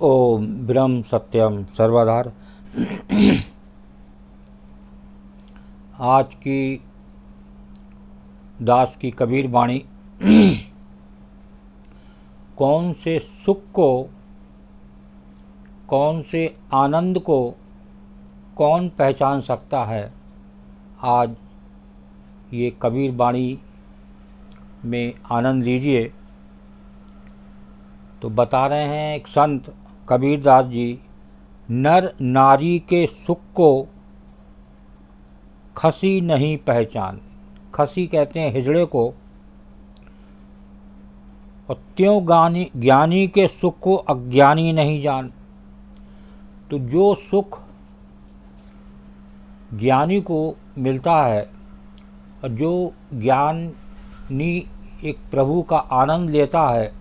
ओम ब्रह्म सत्यम सर्वधार। आज की दास की कबीर वाणी कौन से सुख को, कौन से आनंद को कौन पहचान सकता है। आज ये कबीर वाणी में आनंद लीजिए। तो बता रहे हैं एक संत कबीरदास जी, नर नारी के सुख को खसी नहीं पहचान। खसी कहते हैं हिजड़े को, और त्यों ज्ञानी के सुख को अज्ञानी नहीं जान। तो जो सुख ज्ञानी को मिलता है और जो ज्ञानी एक प्रभु का आनंद लेता है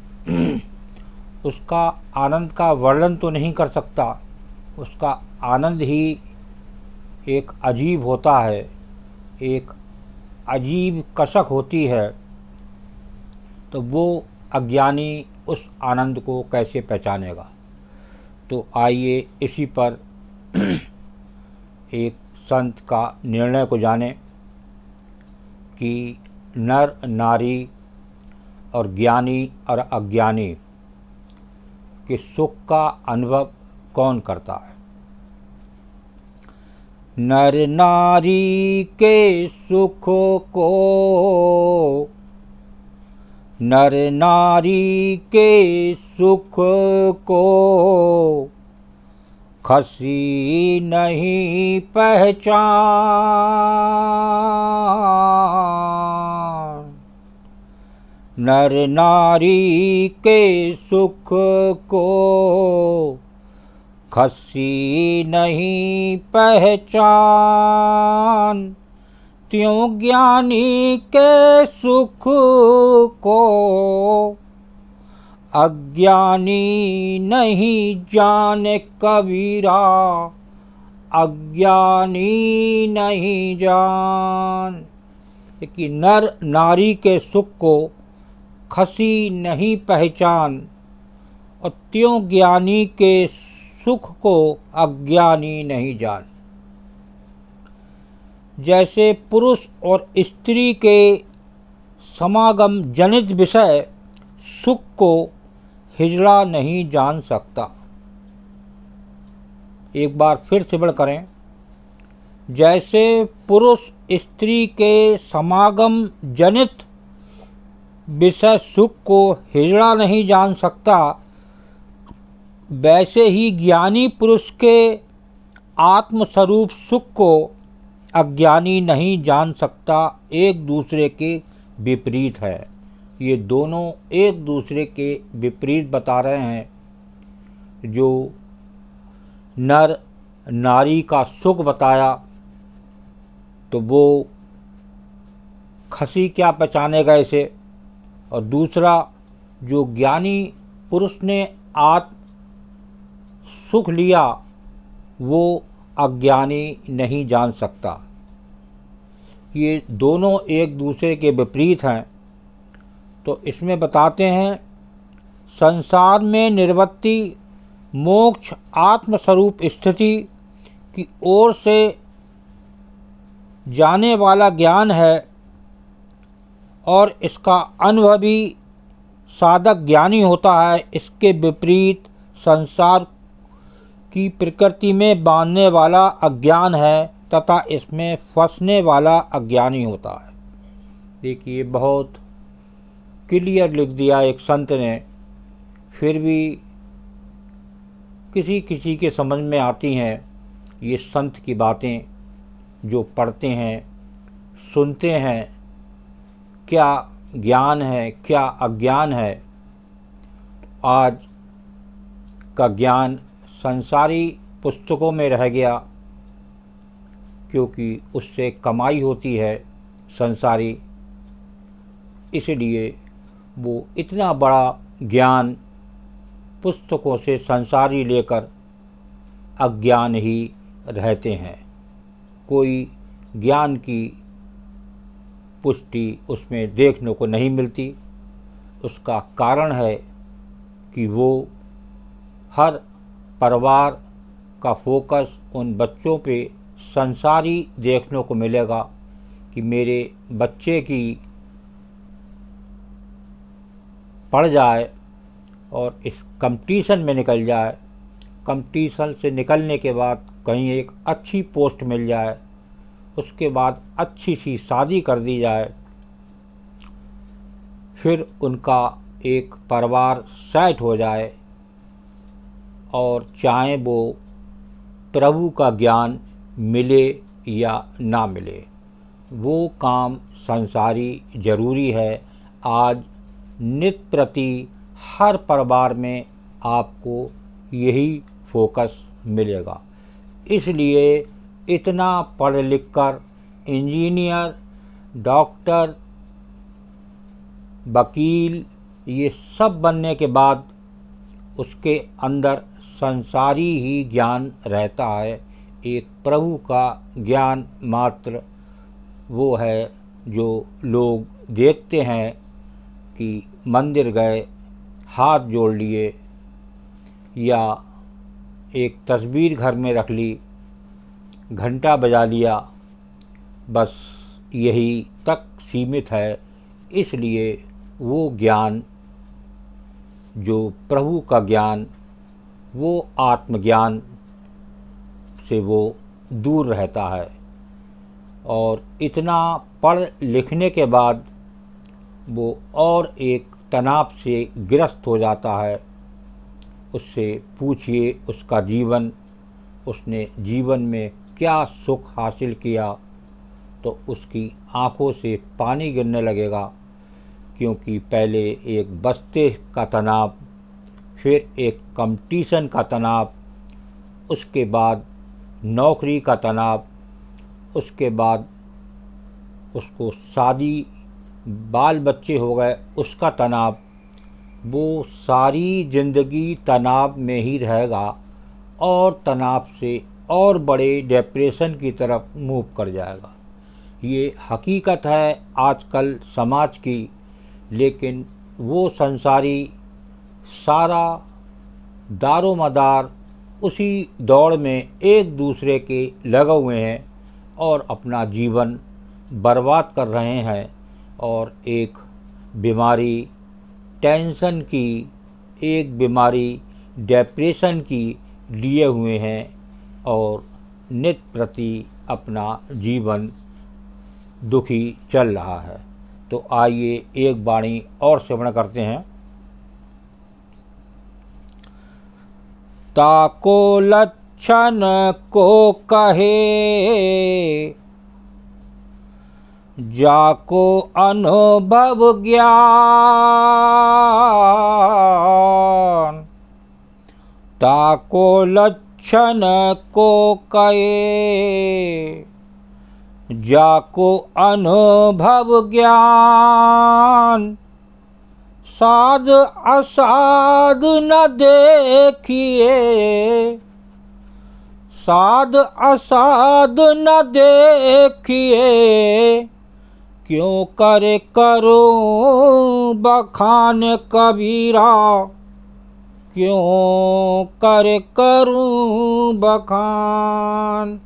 उसका आनंद का वर्णन तो नहीं कर सकता। उसका आनंद ही एक अजीब होता है, एक अजीब कसक होती है। तो वो अज्ञानी उस आनंद को कैसे पहचानेगा। तो आइए इसी पर एक संत का निर्णय को जानें कि नर नारी और ज्ञानी और अज्ञानी के सुख का अनुभव कौन करता है। नर नारी के सुख को, नर नारी के सुख को खसी नहीं पहचान। नर नारी के सुख को खसी नहीं पहचान। त्यों ज्ञानी के सुख को अज्ञानी नहीं जाने कबीरा, अज्ञानी नहीं जान। कि नर नारी के सुख को खसी नहीं पहचान, और त्यों ज्ञानी के सुख को अज्ञानी नहीं जान। जैसे पुरुष और स्त्री के समागम जनित विषय सुख को हिजड़ा नहीं जान सकता। एक बार फिर श्रवण करें। जैसे पुरुष स्त्री के समागम जनित विषय सुख को हिजड़ा नहीं जान सकता, वैसे ही ज्ञानी पुरुष के आत्मस्वरूप सुख को अज्ञानी नहीं जान सकता। एक दूसरे के विपरीत है। ये दोनों एक दूसरे के विपरीत बता रहे हैं। जो नर नारी का सुख बताया तो वो खसी क्या पहचानेगा इसे, और दूसरा जो ज्ञानी पुरुष ने आत्म सुख लिया वो अज्ञानी नहीं जान सकता। ये दोनों एक दूसरे के विपरीत हैं। तो इसमें बताते हैं, संसार में निर्वृत्ति मोक्ष आत्मस्वरूप स्थिति की ओर से जाने वाला ज्ञान है, और इसका अनुभवी साधक ज्ञानी होता है। इसके विपरीत संसार की प्रकृति में बांधने वाला अज्ञान है, तथा इसमें फंसने वाला अज्ञानी होता है। देखिए, बहुत क्लियर लिख दिया एक संत ने। फिर भी किसी किसी के समझ में आती हैं ये संत की बातें, जो पढ़ते हैं सुनते हैं। क्या ज्ञान है, क्या अज्ञान है। आज का ज्ञान संसारी पुस्तकों में रह गया, क्योंकि उससे कमाई होती है संसारी। इसलिए वो इतना बड़ा ज्ञान पुस्तकों से संसारी लेकर अज्ञान ही रहते हैं। कोई ज्ञान की पुष्टि उसमें देखने को नहीं मिलती। उसका कारण है कि वो हर परिवार का फोकस उन बच्चों पे संसारी देखने को मिलेगा कि मेरे बच्चे की पढ़ जाए और इस कंपटीशन में निकल जाए, कंपटीशन से निकलने के बाद कहीं एक अच्छी पोस्ट मिल जाए, उसके बाद अच्छी सी शादी कर दी जाए, फिर उनका एक परिवार सेट हो जाए और चाहे वो प्रभु का ज्ञान मिले या ना मिले, वो काम संसारी ज़रूरी है। आज नित प्रति हर परिवार में आपको यही फोकस मिलेगा। इसलिए इतना पढ़ लिख कर इंजीनियर, डॉक्टर, वकील ये सब बनने के बाद उसके अंदर संसारी ही ज्ञान रहता है। एक प्रभु का ज्ञान मात्र वो है जो लोग देखते हैं कि मंदिर गए, हाथ जोड़ लिए या एक तस्वीर घर में रख ली, घंटा बजा लिया, बस यही तक सीमित है। इसलिए वो ज्ञान जो प्रभु का ज्ञान, वो आत्मज्ञान से वो दूर रहता है। और इतना पढ़ लिखने के बाद वो और एक तनाव से ग्रस्त हो जाता है। उससे पूछिए उसका जीवन, उसने जीवन में क्या सुख हासिल किया, तो उसकी आंखों से पानी गिरने लगेगा। क्योंकि पहले एक बस्ते का तनाव, फिर एक कंपटीशन का तनाव, उसके बाद नौकरी का तनाव, उसके बाद उसको शादी, बाल बच्चे हो गए, उसका तनाव, वो सारी ज़िंदगी तनाव में ही रहेगा और तनाव से और बड़े डिप्रेशन की तरफ मूव कर जाएगा। ये हकीकत है आजकल समाज की। लेकिन वो संसारी सारा दारोमदार उसी दौड़ में एक दूसरे के लगे हुए हैं और अपना जीवन बर्बाद कर रहे हैं। और एक बीमारी टेंशन की, एक बीमारी डिप्रेशन की लिए हुए हैं और नित प्रति अपना जीवन दुखी चल रहा है। तो आइए एक वाणी और श्रवण करते हैं। ताको लक्षण को कहे, जाको अनुभव ज्ञान। ताको लक्षण को कहे, जाको अनुभव ज्ञान। साध असाध न देखिए, साध असाध न देखिए। क्यों करे करूं बखान कबीरा, क्यों करे करूं बखान।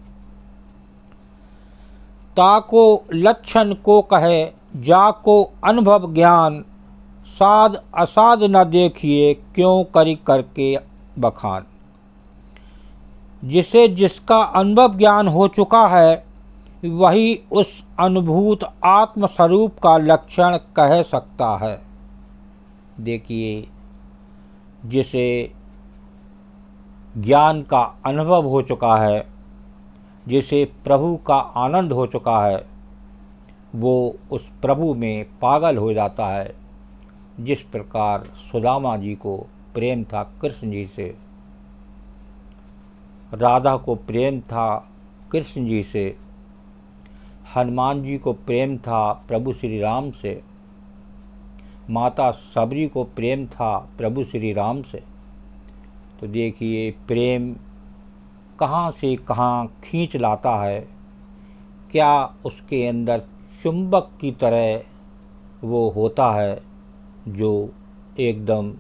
ताको लक्षण को कहे, जाको अनुभव ज्ञान। साध असाध न देखिए, क्यों करी करके बखान। जिसे जिसका अनुभव ज्ञान हो चुका है, वही उस अनुभूत आत्मस्वरूप का लक्षण कह सकता है। देखिए, जिसे ज्ञान का अनुभव हो चुका है, जिसे प्रभु का आनंद हो चुका है, वो उस प्रभु में पागल हो जाता है। जिस प्रकार सुदामा जी को प्रेम था कृष्ण जी से, राधा को प्रेम था कृष्ण जी से, हनुमान जी को प्रेम था प्रभु श्री राम से, माता सबरी को प्रेम था प्रभु श्री राम से। तो देखिए, प्रेम कहाँ से कहाँ खींच लाता है। क्या उसके अंदर चुंबक की तरह वो होता है, जो एकदम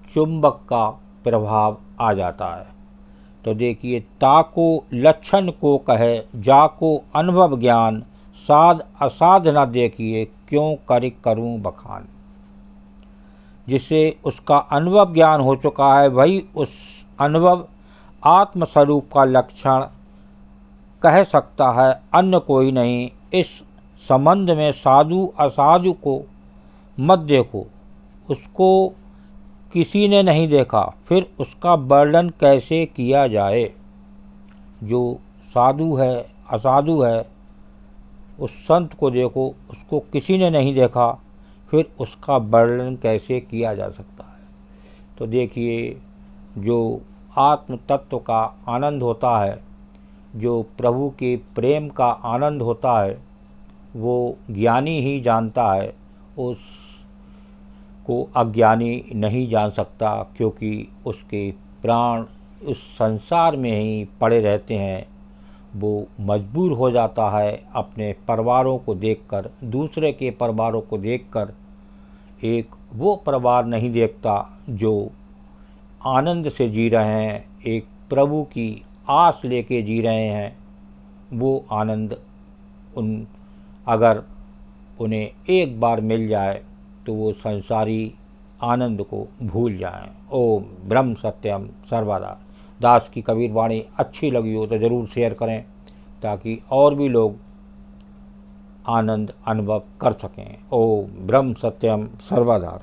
चुंबक का प्रभाव आ जाता है। तो देखिए, ताको लक्षण को कहे जाको अनुभव ज्ञान, साध असाध न देखिए क्यों कर करूं बखान। जिसे उसका अनुभव ज्ञान हो चुका है वही उस अनुभव आत्मस्वरूप का लक्षण कह सकता है, अन्य कोई नहीं। इस संबंध में साधु असाधु को मत देखो, उसको किसी ने नहीं देखा, फिर उसका वर्णन कैसे किया जाए। जो साधु है असाधु है, उस संत को देखो, उसको किसी ने नहीं देखा, फिर उसका वर्णन कैसे किया जा सकता है। तो देखिए, जो आत्म तत्व का आनंद होता है, जो प्रभु के प्रेम का आनंद होता है, वो ज्ञानी ही जानता है, उसको अज्ञानी नहीं जान सकता, क्योंकि उसके प्राण उस संसार में ही पड़े रहते हैं। वो मजबूर हो जाता है अपने परिवारों को देखकर, दूसरे के परिवारों को देखकर। एक वो परिवार नहीं देखता जो आनंद से जी रहे हैं, एक प्रभु की आस लेके जी रहे हैं। वो आनंद अगर उन्हें एक बार मिल जाए तो वो संसारी आनंद को भूल जाएं। ओम ब्रह्म सत्यम सर्वदा। दास की कबीर वाणी अच्छी लगी हो तो ज़रूर शेयर करें, ताकि और भी लोग आनंद अनुभव कर सकें। ओम ब्रह्म सत्यम सर्वदा।